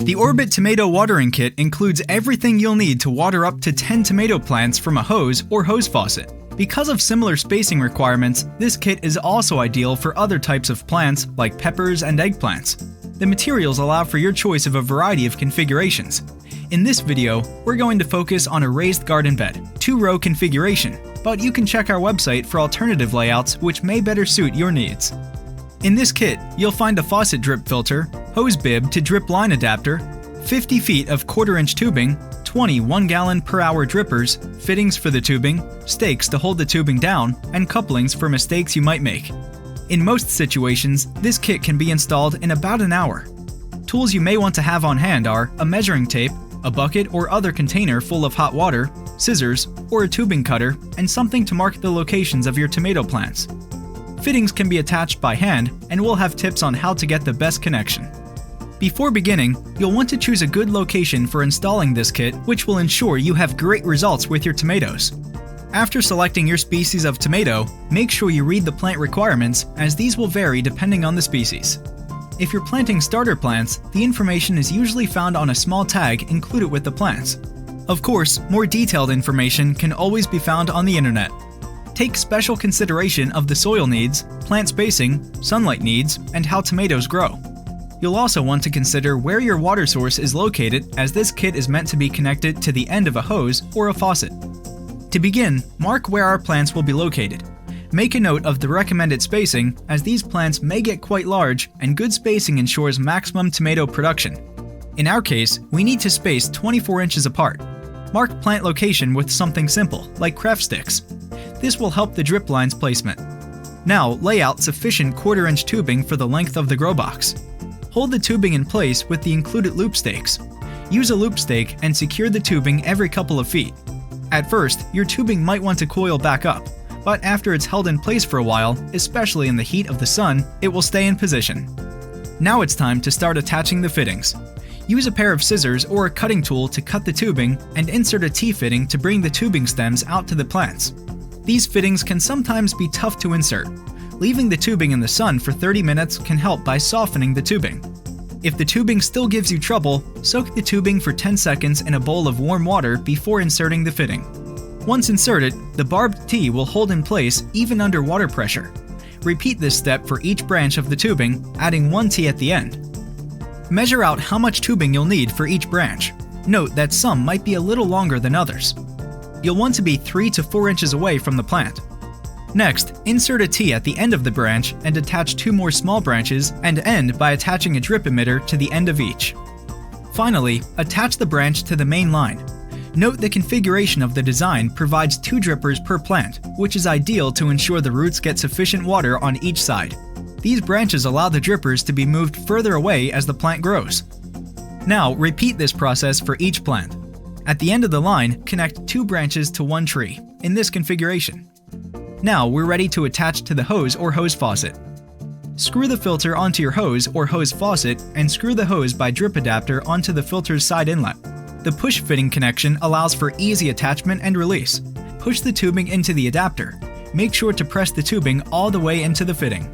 The Orbit Tomato Watering Kit includes everything you'll need to water up to 10 tomato plants from a hose or hose faucet. Because of similar spacing requirements, this kit is also ideal for other types of plants like peppers and eggplants. The materials allow for your choice of a variety of configurations. In this video, we're going to focus on a raised garden bed, 2-row configuration, but you can check our website for alternative layouts which may better suit your needs. In this kit, you'll find a faucet drip filter, hose bib to drip line adapter, 50 feet of 1/4-inch tubing, 20 1-gallon per hour drippers, fittings for the tubing, stakes to hold the tubing down, and couplings for mistakes you might make. In most situations, this kit can be installed in about an hour. Tools you may want to have on hand are a measuring tape, a bucket or other container full of hot water, scissors, or a tubing cutter, and something to mark the locations of your tomato plants. Fittings can be attached by hand, and we'll have tips on how to get the best connection. Before beginning, you'll want to choose a good location for installing this kit, which will ensure you have great results with your tomatoes. After selecting your species of tomato, make sure you read the plant requirements, as these will vary depending on the species. If you're planting starter plants, the information is usually found on a small tag included with the plants. Of course, more detailed information can always be found on the internet. Take special consideration of the soil needs, plant spacing, sunlight needs, and how tomatoes grow. You'll also want to consider where your water source is located, as this kit is meant to be connected to the end of a hose or a faucet. To begin, mark where our plants will be located. Make a note of the recommended spacing, as these plants may get quite large, and good spacing ensures maximum tomato production. In our case, we need to space 24 inches apart. Mark plant location with something simple, like craft sticks. This will help the drip line's placement. Now, lay out sufficient 1/4-inch tubing for the length of the grow box. Hold the tubing in place with the included loop stakes. Use a loop stake and secure the tubing every couple of feet. At first, your tubing might want to coil back up, but after it's held in place for a while, especially in the heat of the sun, it will stay in position. Now it's time to start attaching the fittings. Use a pair of scissors or a cutting tool to cut the tubing, and insert a T-fitting to bring the tubing stems out to the plants. These fittings can sometimes be tough to insert. Leaving the tubing in the sun for 30 minutes can help by softening the tubing. If the tubing still gives you trouble, soak the tubing for 10 seconds in a bowl of warm water before inserting the fitting. Once inserted, the barbed T will hold in place even under water pressure. Repeat this step for each branch of the tubing, adding 1 T at the end. Measure out how much tubing you'll need for each branch. Note that some might be a little longer than others. You'll want to be 3 to 4 inches away from the plant. Next, insert a T at the end of the branch and attach 2 more small branches, and end by attaching a drip emitter to the end of each. Finally, attach the branch to the main line. Note the configuration of the design provides 2 drippers per plant, which is ideal to ensure the roots get sufficient water on each side. These branches allow the drippers to be moved further away as the plant grows. Now, repeat this process for each plant. At the end of the line, connect 2 branches to 1 tree, in this configuration. Now we're ready to attach to the hose or hose faucet. Screw the filter onto your hose or hose faucet, and screw the hose by drip adapter onto the filter's side inlet. The push fitting connection allows for easy attachment and release. Push the tubing into the adapter. Make sure to press the tubing all the way into the fitting.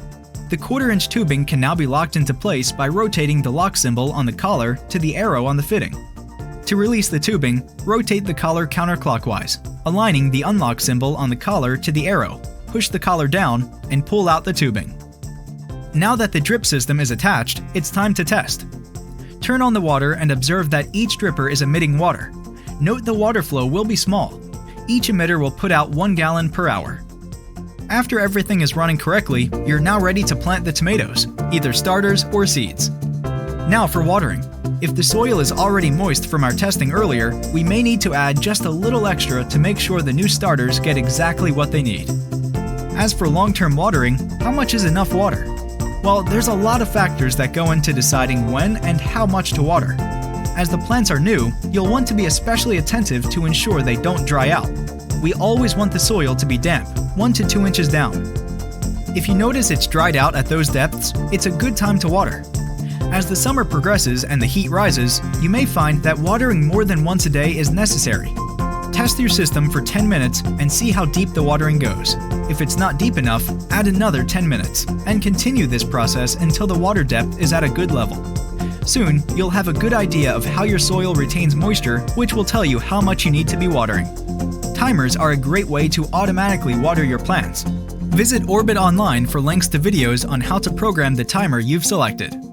The 1/4-inch tubing can now be locked into place by rotating the lock symbol on the collar to the arrow on the fitting. To release the tubing, rotate the collar counterclockwise, aligning the unlock symbol on the collar to the arrow. Push the collar down and pull out the tubing. Now that the drip system is attached, it's time to test. Turn on the water and observe that each dripper is emitting water. Note the water flow will be small. Each emitter will put out 1 gallon per hour. After everything is running correctly, you're now ready to plant the tomatoes, either starters or seeds. Now for watering. If the soil is already moist from our testing earlier, we may need to add just a little extra to make sure the new starters get exactly what they need. As for long-term watering, how much is enough water? Well, there's a lot of factors that go into deciding when and how much to water. As the plants are new, you'll want to be especially attentive to ensure they don't dry out. We always want the soil to be damp, 1 to 2 inches down. If you notice it's dried out at those depths, it's a good time to water. As the summer progresses and the heat rises, you may find that watering more than once a day is necessary. Test your system for 10 minutes and see how deep the watering goes. If it's not deep enough, add another 10 minutes, and continue this process until the water depth is at a good level. Soon, you'll have a good idea of how your soil retains moisture, which will tell you how much you need to be watering. Timers are a great way to automatically water your plants. Visit Orbit online for links to videos on how to program the timer you've selected.